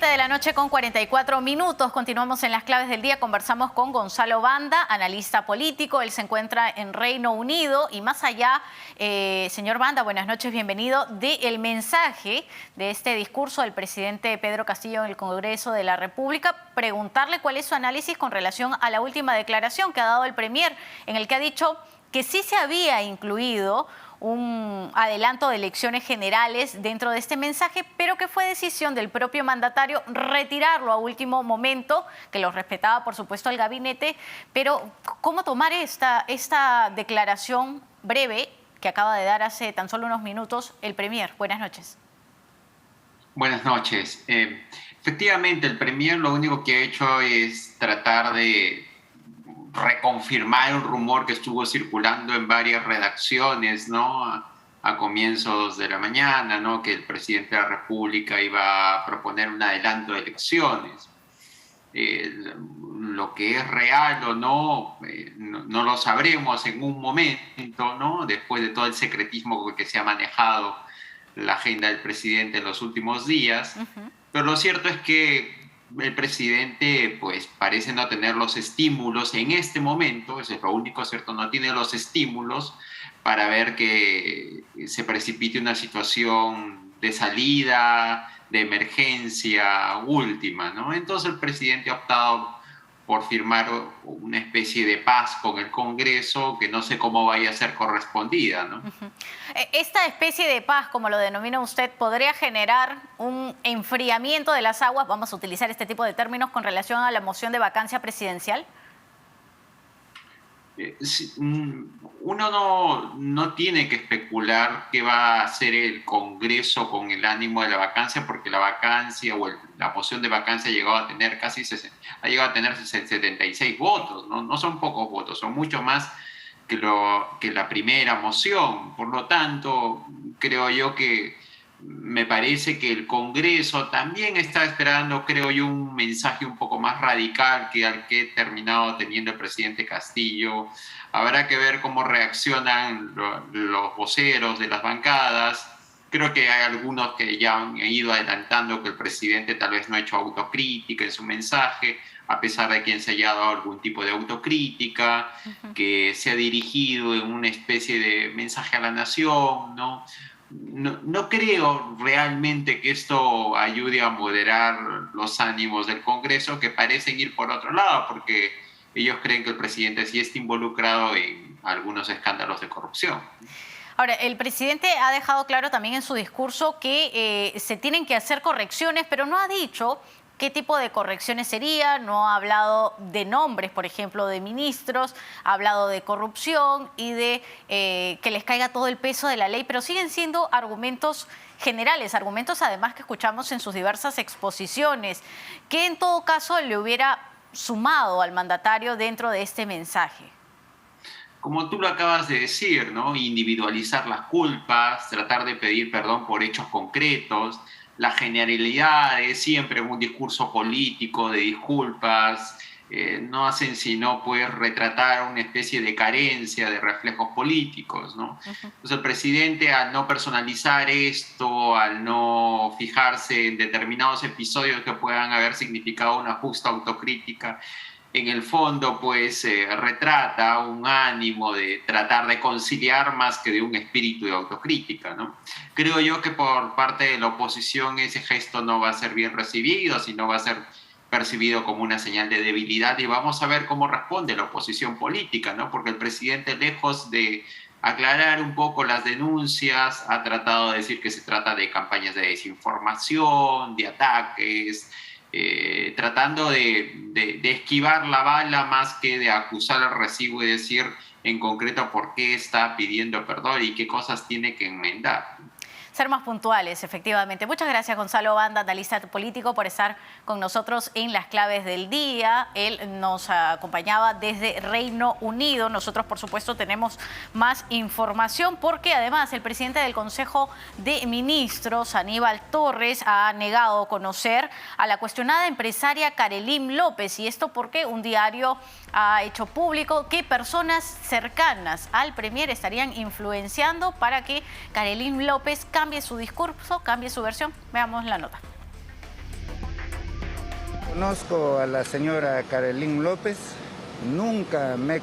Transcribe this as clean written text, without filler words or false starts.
7 de la noche con 44 minutos. Continuamos en las claves del día. Conversamos con Gonzalo Banda, analista político. Él se encuentra en Reino Unido. Y más allá, señor Banda, buenas noches, bienvenido. Del mensaje de este discurso del presidente Pedro Castillo en el Congreso de la República, preguntarle cuál es su análisis con relación a la última declaración que ha dado el Premier, en el que ha dicho que sí se había incluido un adelanto de elecciones generales dentro de este mensaje, pero que fue decisión del propio mandatario retirarlo a último momento, que lo respetaba, por supuesto, el gabinete. Pero, ¿cómo tomar esta declaración breve que acaba de dar hace tan solo unos minutos el Premier? Buenas noches. Buenas noches. Efectivamente, el Premier lo único que ha hecho es tratar de reconfirmar un rumor que estuvo circulando en varias redacciones, ¿no? A comienzos de la mañana, ¿no? Que el presidente de la República iba a proponer un adelanto de elecciones. Lo que es real o no, no lo sabremos en un momento, ¿no? Después de todo el secretismo que se ha manejado la agenda del presidente en los últimos días. Pero lo cierto es que el presidente pues parece no tener los estímulos en este momento, eso es lo único cierto, no tiene los estímulos para ver que se precipite una situación de salida, de emergencia última, ¿no? Entonces el presidente ha optado por firmar una especie de paz con el Congreso que no sé cómo vaya a ser correspondida, ¿no? Esta especie de paz, como lo denomina usted, ¿podría generar un enfriamiento de las aguas, vamos a utilizar este tipo de términos, con relación a la moción de vacancia presidencial? Uno no tiene que especular qué va a hacer el Congreso con el ánimo de la vacancia, porque la vacancia o la moción de vacancia ha llegado a tener 76 votos, ¿no? No son pocos votos, son mucho más que la primera moción. Por lo tanto, creo yo que me parece que el Congreso también está esperando, creo yo, un mensaje un poco más radical que al que ha terminado teniendo el presidente Castillo. Habrá que ver cómo reaccionan los voceros de las bancadas. Creo que hay algunos que ya han ido adelantando que el presidente tal vez no ha hecho autocrítica en su mensaje, a pesar de que se haya dado algún tipo de autocrítica, que se ha dirigido en una especie de mensaje a la nación, ¿no? No creo realmente que esto ayude a moderar los ánimos del Congreso, que parecen ir por otro lado, porque ellos creen que el presidente sí está involucrado en algunos escándalos de corrupción. Ahora, el presidente ha dejado claro también en su discurso que se tienen que hacer correcciones, pero no ha dicho qué tipo de correcciones sería, no ha hablado de nombres, por ejemplo, de ministros, ha hablado de corrupción y de que les caiga todo el peso de la ley, pero siguen siendo argumentos generales, argumentos además que escuchamos en sus diversas exposiciones. ¿Qué en todo caso le hubiera sumado al mandatario dentro de este mensaje? Como tú lo acabas de decir, ¿no? Individualizar las culpas, tratar de pedir perdón por hechos concretos, la generalidad es siempre un discurso político de disculpas, no hacen sino pues retratar una especie de carencia de reflejos políticos, ¿no? Entonces el presidente, al no personalizar esto, al no fijarse en determinados episodios que puedan haber significado una justa autocrítica, en el fondo pues retrata un ánimo de tratar de conciliar más que de un espíritu de autocrítica, ¿no? Creo yo que por parte de la oposición ese gesto no va a ser bien recibido, sino va a ser percibido como una señal de debilidad, y vamos a ver cómo responde la oposición política, ¿no? Porque el presidente, lejos de aclarar un poco las denuncias, ha tratado de decir que se trata de campañas de desinformación, de ataques, tratando de esquivar la bala más que de acusar al recibo y decir en concreto por qué está pidiendo perdón y qué cosas tiene que enmendar. Ser más puntuales, efectivamente. Muchas gracias, Gonzalo Banda, analista político, por estar con nosotros en las claves del día. Él nos acompañaba desde Reino Unido. Nosotros, por supuesto, tenemos más información porque además el presidente del Consejo de Ministros, Aníbal Torres, ha negado conocer a la cuestionada empresaria Carelyn López. Y esto porque un diario ha hecho público que personas cercanas al Premier estarían influenciando para que Carelyn López cambie su discurso, cambie su versión. Veamos la nota. Conozco a la señora Carolín López, nunca me he